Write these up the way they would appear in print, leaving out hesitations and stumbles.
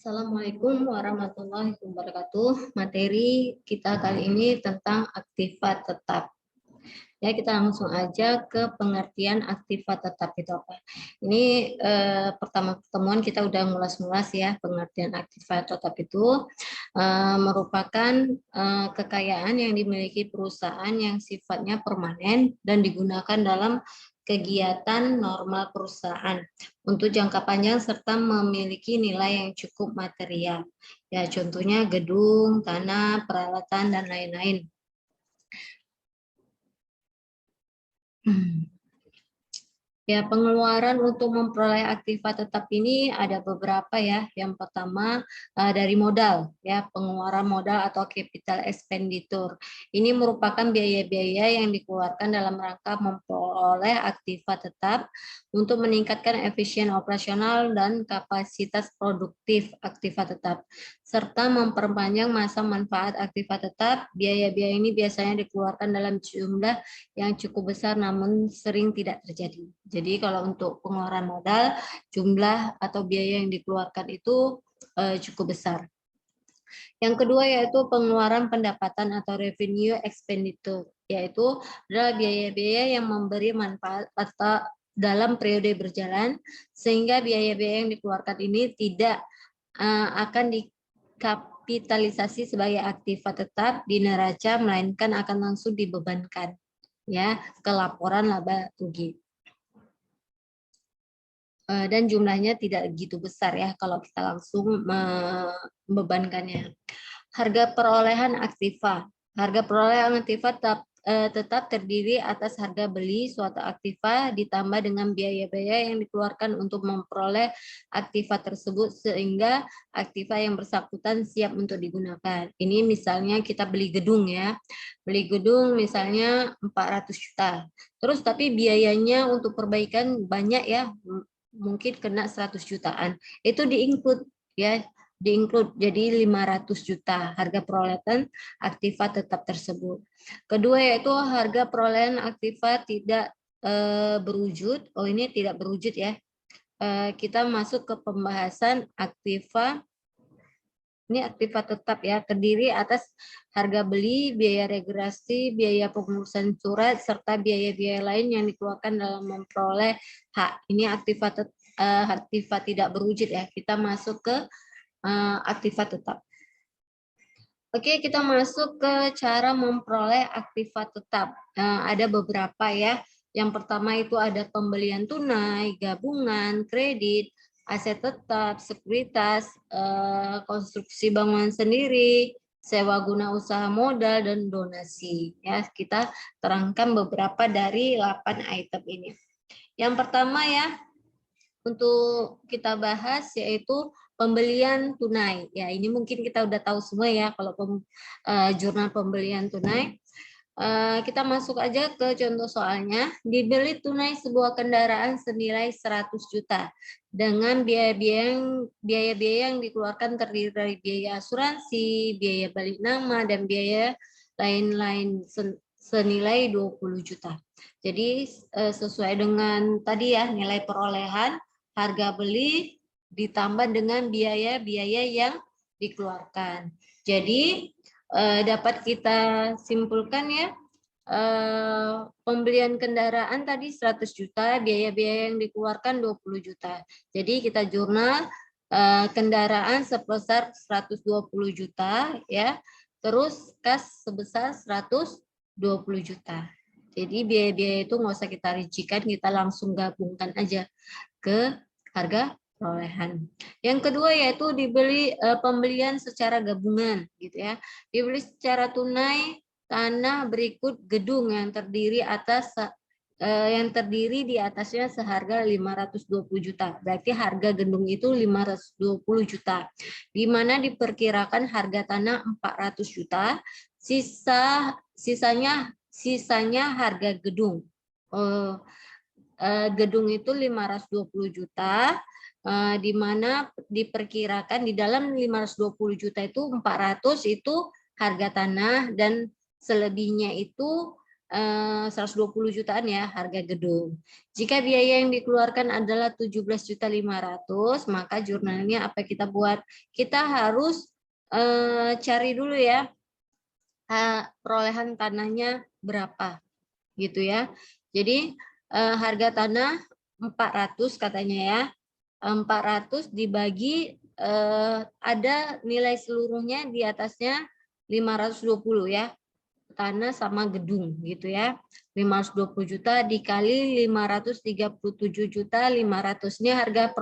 Assalamualaikum warahmatullahi wabarakatuh. Materi kita kali ini tentang aktiva tetap. Ya, kita langsung aja ke pengertian aktiva tetap itu apa. Ini pertama pertemuan kita udah ngulas-ngulas ya, pengertian aktiva tetap itu merupakan kekayaan yang dimiliki perusahaan yang sifatnya permanen dan digunakan dalam kegiatan normal perusahaan untuk jangka panjang serta memiliki nilai yang cukup material. Ya, contohnya gedung, tanah, peralatan, dan lain-lain. Ya, pengeluaran untuk memperoleh aktiva tetap ini ada beberapa ya. Yang pertama dari modal, ya, pengeluaran modal atau capital expenditure. Ini merupakan biaya-biaya yang dikeluarkan dalam rangka memperoleh aktiva tetap untuk meningkatkan efisien operasional dan kapasitas produktif aktiva tetap, serta memperpanjang masa manfaat aktiva tetap. Biaya-biaya ini biasanya dikeluarkan dalam jumlah yang cukup besar namun sering tidak terjadi. Jadi kalau untuk pengeluaran modal, jumlah atau biaya yang dikeluarkan itu cukup besar. Yang kedua yaitu pengeluaran pendapatan atau revenue expenditure, yaitu adalah biaya-biaya yang memberi manfaat atau dalam periode berjalan, sehingga biaya-biaya yang dikeluarkan ini tidak akan dikapitalisasi sebagai aktiva tetap di neraca, melainkan akan langsung dibebankan ya ke laporan laba rugi. Dan jumlahnya tidak begitu besar ya kalau kita langsung membebankannya. Harga perolehan aktiva. Harga perolehan aktiva tetap terdiri atas harga beli suatu aktiva ditambah dengan biaya-biaya yang dikeluarkan untuk memperoleh aktiva tersebut sehingga aktiva yang bersangkutan siap untuk digunakan. Ini misalnya kita beli gedung ya. Beli gedung misalnya 400 juta. Terus tapi biayanya untuk perbaikan banyak ya, mungkin kena 100 jutaan. Itu di-include ya, di-include jadi 500 juta harga perolehan aktiva tetap tersebut. Kedua yaitu harga perolehan aktiva tidak berwujud. Oh, ini tidak berwujud ya. Kita masuk ke pembahasan aktiva. Ini aktiva tetap ya, terdiri atas harga beli, biaya registrasi, biaya pengurusan surat, serta biaya-biaya lain yang dikeluarkan dalam memperoleh hak. Ini aktiva tidak berwujud ya. Kita masuk ke aktiva tetap. Oke, kita masuk ke cara memperoleh aktiva tetap. Ada beberapa ya. Yang pertama itu ada pembelian tunai, gabungan, kredit, aset tetap, sekuritas, konstruksi bangunan sendiri, sewa guna usaha modal, dan donasi. Ya, kita terangkan beberapa dari 8 item ini. Yang pertama ya, untuk kita bahas yaitu pembelian tunai. Ya, ini mungkin kita udah tahu semua ya kalau jurnal pembelian tunai. Kita masuk aja ke contoh soalnya. Dibeli tunai sebuah kendaraan senilai 100 juta dengan biaya-biaya yang dikeluarkan terdiri dari biaya asuransi, biaya balik nama, dan biaya lain-lain senilai 20 juta. Jadi sesuai dengan tadi ya, nilai perolehan, harga beli ditambah dengan biaya-biaya yang dikeluarkan. Jadi dapat kita simpulkan ya, pembelian kendaraan tadi 100 juta, biaya-biaya yang dikeluarkan 20 juta. Jadi kita jurnal kendaraan sebesar 120 juta ya, terus kas sebesar 120 juta. Jadi biaya-biaya itu nggak usah kita rincikan, kita langsung gabungkan aja ke harga perolehan. Yang kedua yaitu pembelian secara gabungan gitu ya. Dibeli secara tunai tanah berikut gedung yang terdiri di atasnya seharga 520 juta. Berarti harga gedung itu 520 juta. Di mana diperkirakan harga tanah 400 juta, sisanya harga gedung. Gedung itu 520 juta, di mana diperkirakan di dalam 520 juta itu 400 itu harga tanah dan selebihnya itu 120 jutaan ya harga gedung. Jika biaya yang dikeluarkan adalah 17.500.000, maka jurnalnya apa kita buat? Kita harus cari dulu ya perolehan tanahnya berapa gitu ya. Jadi harga tanah 400 katanya ya. 400 dibagi ada nilai seluruhnya di atasnya 520 ya. Tanah sama gedung gitu ya. 520 juta dikali 537.500.000-nya harga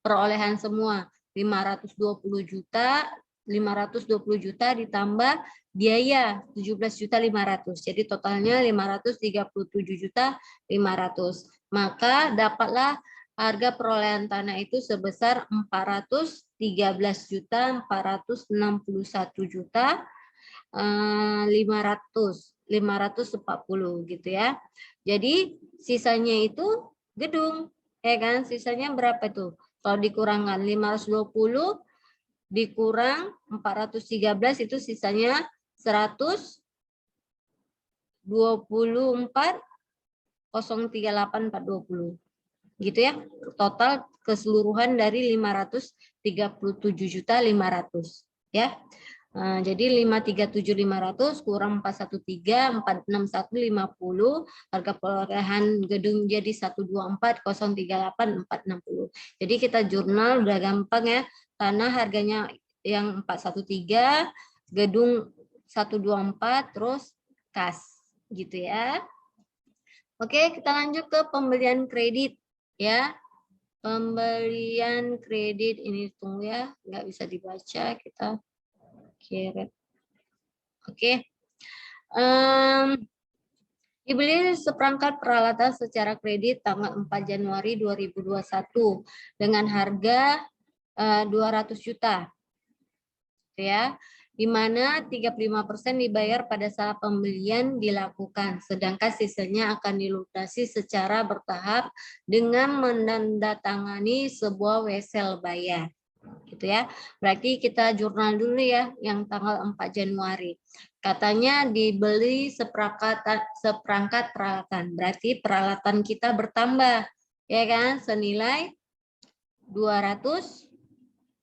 perolehan semua. 520 juta, 520 juta ditambah biaya 17.500.000. Jadi totalnya 537.500.000. Maka dapatlah harga perolehan tanah itu sebesar 413.461.540 gitu ya. Jadi sisanya itu gedung, ya kan? Sisanya berapa tuh? Kalau dikurangkan 520 dikurang 413 itu sisanya 124.038.420 gitu ya. Total keseluruhan dari 537.500.000 ya. Jadi 537.500 kurang 413 461.50, harga perolehan gedung jadi 124.038.460. Jadi kita jurnal udah gampang ya. Tanah harganya yang 413, gedung 124, terus kas gitu ya. Oke, kita lanjut ke pembelian kredit ya. Pembelian kredit ini tunggu ya, nggak bisa dibaca kita. Oke. Dibeli seperangkat peralatan secara kredit tanggal 4 Januari 2021 dengan harga 200 juta. Ya, di mana 35% dibayar pada saat pembelian dilakukan, sedangkan sisanya akan dilunasi secara bertahap dengan menandatangani sebuah wesel bayar. Gitu ya. Berarti kita jurnal dulu ya yang tanggal 4 Januari. Katanya dibeli seperangkat peralatan. Berarti peralatan kita bertambah ya kan senilai 200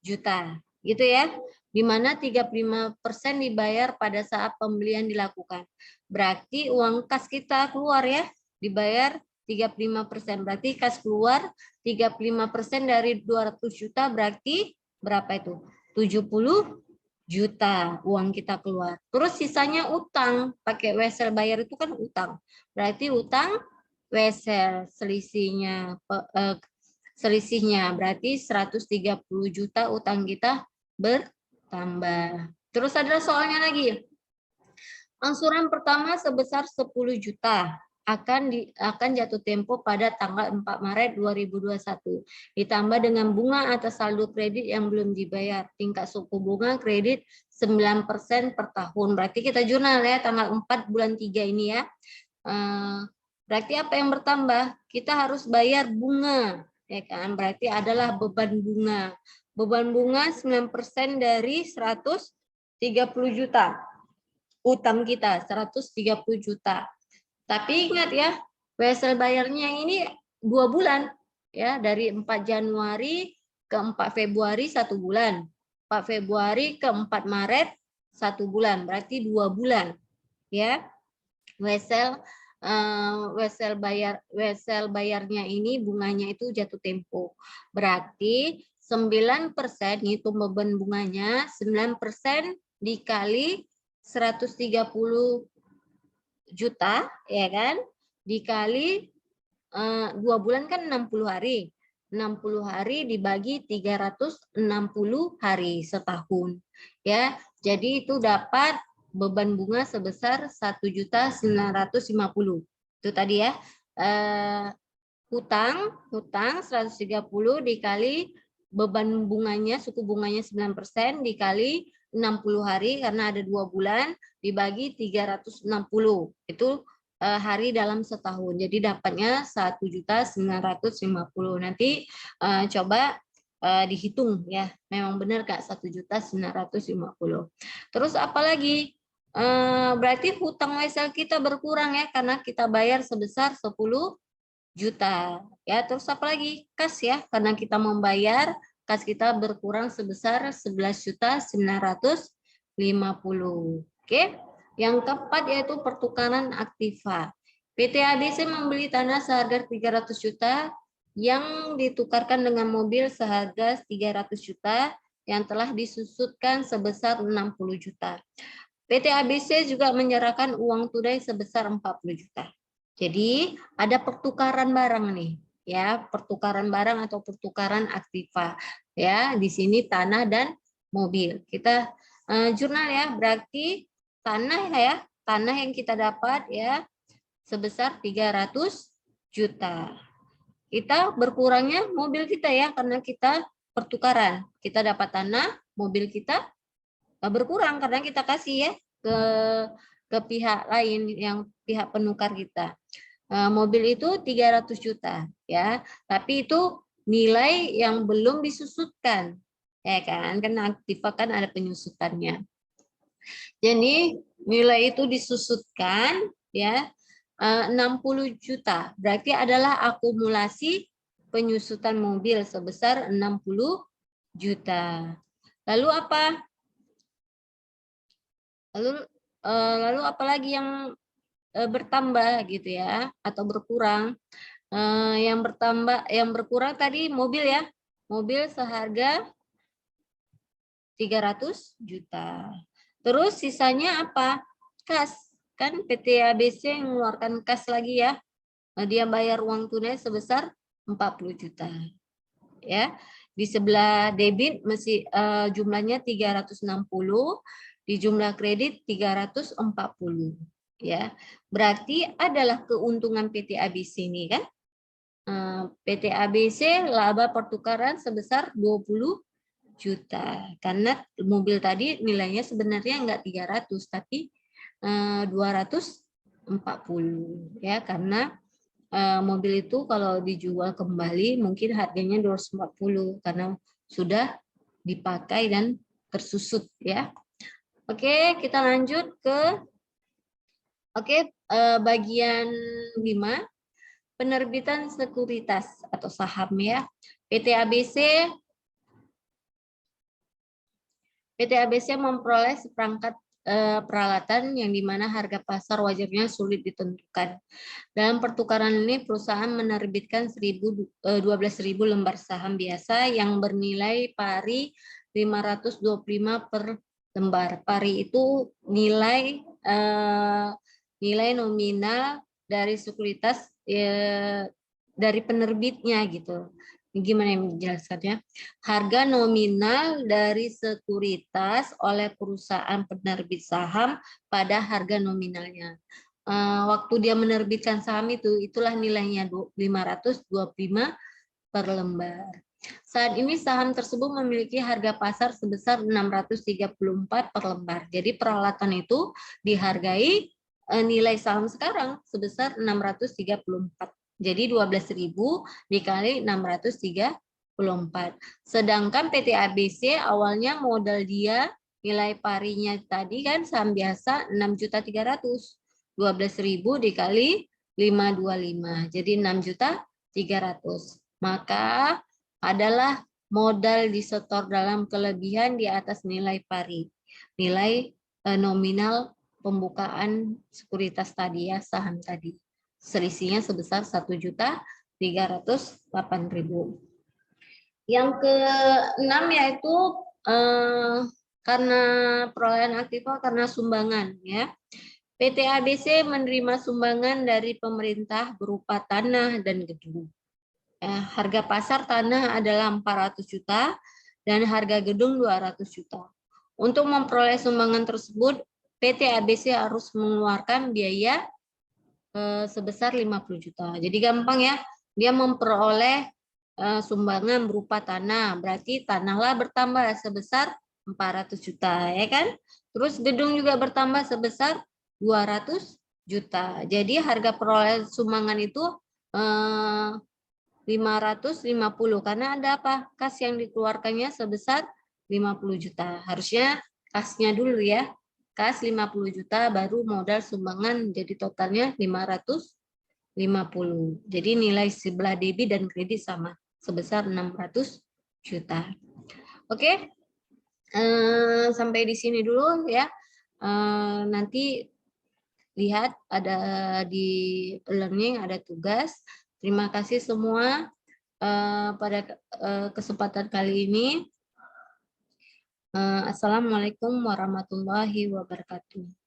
juta. Gitu ya. Di mana 35% dibayar pada saat pembelian dilakukan. Berarti uang kas kita keluar ya, dibayar 35%. Berarti kas keluar 35% dari 200 juta berarti berapa itu? 70 juta uang kita keluar. Terus sisanya utang, pakai wesel bayar itu kan utang. Berarti utang wesel selisihnya berarti 130 juta utang kita bertambah. Terus ada soalnya lagi. Angsuran pertama sebesar 10 juta akan jatuh tempo pada tanggal 4 Maret 2021. Ditambah dengan bunga atas saldo kredit yang belum dibayar. Tingkat suku bunga kredit 9% per tahun. Berarti kita jurnal ya tanggal 4 bulan 3 ini ya. Berarti apa yang bertambah? Kita harus bayar bunga. Ya kan? Berarti adalah beban bunga. Beban bunga 9% dari 130 juta. Utang kita 130 juta. Tapi ingat ya, wesel bayarnya ini 2 bulan. Ya, dari 4 Januari ke 4 Februari 1 bulan. 4 Februari ke 4 Maret 1 bulan. Berarti 2 bulan. Ya. Wesel bayarnya ini bunganya itu jatuh tempo. Berarti 9% itu beban bunganya 9% dikali 130 juta ya kan, dikali 2 bulan kan 60 hari. 60 hari dibagi 360 hari setahun. Ya, jadi itu dapat beban bunga sebesar 1.950.000. Itu tadi ya. Hutang 130 dikali beban bunganya, suku bunganya 9% dikali 60 hari karena ada 2 bulan dibagi 360. Itu hari dalam setahun. Jadi dapatnya 1.950.000. Nanti coba dihitung ya. Memang benar Kak 1.950. Terus apalagi Berarti hutang wesel kita berkurang ya, karena kita bayar sebesar 10 juta. Ya, terus apa lagi? Kas ya, karena kita membayar, kas kita berkurang sebesar 11.950. Oke. Yang keempat yaitu pertukaran aktiva. PT ABC membeli tanah seharga 300 juta yang ditukarkan dengan mobil seharga 300 juta yang telah disusutkan sebesar 60 juta. PT ABC juga menyerahkan uang tunai sebesar 40 juta. Jadi ada pertukaran barang nih, ya, pertukaran barang atau pertukaran aktiva. Ya, di sini tanah dan mobil. Kita jurnal ya, berarti tanah ya, tanah yang kita dapat ya sebesar 300 juta. Kita berkurangnya mobil kita ya, karena kita pertukaran. Kita dapat tanah, mobil kita berkurang karena kita kasih ya ke pihak lain yang pihak penukar kita. Mobil itu 300 juta ya, tapi itu nilai yang belum disusutkan ya kan, karena aktiva kan ada penyusutannya. Jadi nilai itu disusutkan ya 60 juta, berarti adalah akumulasi penyusutan mobil sebesar 60 juta. Lalu apa? Lalu apalagi yang bertambah gitu ya atau berkurang? Yang bertambah, yang berkurang tadi mobil ya, mobil seharga 300 juta. Terus sisanya apa? Kas, kan PT ABC yang mengeluarkan kas lagi ya, dia bayar uang tunai sebesar 40 juta. Ya, di sebelah debit masih jumlahnya 360, di jumlah kredit 340 ya. Berarti adalah keuntungan PT ABC ini kan. PT ABC laba pertukaran sebesar 20 juta. Karena mobil tadi nilainya sebenarnya enggak 300 tapi 240 ya, karena mobil itu kalau dijual kembali mungkin harganya 240 karena sudah dipakai dan tersusut ya. Oke, kita lanjut ke bagian 5, penerbitan sekuritas atau saham ya. PT ABC memperoleh seperangkat peralatan yang dimana harga pasar wajarnya sulit ditentukan. Dalam pertukaran ini perusahaan menerbitkan 12.000 lembar saham biasa yang bernilai pari 525 per lembar. Pari itu nilai nominal dari sekuritas dari penerbitnya gitu. Gimana yang menjelaskannya? Harga nominal dari sekuritas oleh perusahaan penerbit saham pada harga nominalnya. Waktu dia menerbitkan saham itulah nilainya 525 per lembar. Saat ini saham tersebut memiliki harga pasar sebesar 634 per lembar. Jadi peralatan itu dihargai nilai saham sekarang sebesar 634. Jadi 12.000 dikali 634. Sedangkan PT ABC awalnya modal dia nilai parinya tadi kan saham biasa 6.300.000. 12.000 dikali 525. Jadi 6.300.000. Maka adalah modal disetor dalam kelebihan di atas nilai pari. Nilai nominal pembukaan sekuritas tadi ya, saham tadi. Selisihnya sebesar 1.308.000. Yang ke-6 yaitu karena perolehan aktiva karena sumbangan ya. PT ABC menerima sumbangan dari pemerintah berupa tanah dan gedung. Harga pasar tanah adalah 400 juta dan harga gedung 200 juta. Untuk memperoleh sumbangan tersebut, PT ABC harus mengeluarkan biaya sebesar 50 juta. Jadi gampang ya, dia memperoleh sumbangan berupa tanah, berarti tanahlah bertambah sebesar 400 juta, ya kan? Terus gedung juga bertambah sebesar 200 juta. Jadi harga peroleh sumbangan itu 550 karena ada apa? Kas yang dikeluarkannya sebesar 50 juta. Harusnya kasnya dulu ya. kas 50 juta, baru modal sumbangan jadi totalnya 550. Jadi nilai sebelah debit dan kredit sama, sebesar 600 juta. Oke, sampai di sini dulu ya. Nanti lihat ada di learning, ada tugas. Terima kasih semua pada kesempatan kali ini. Assalamualaikum warahmatullahi wabarakatuh.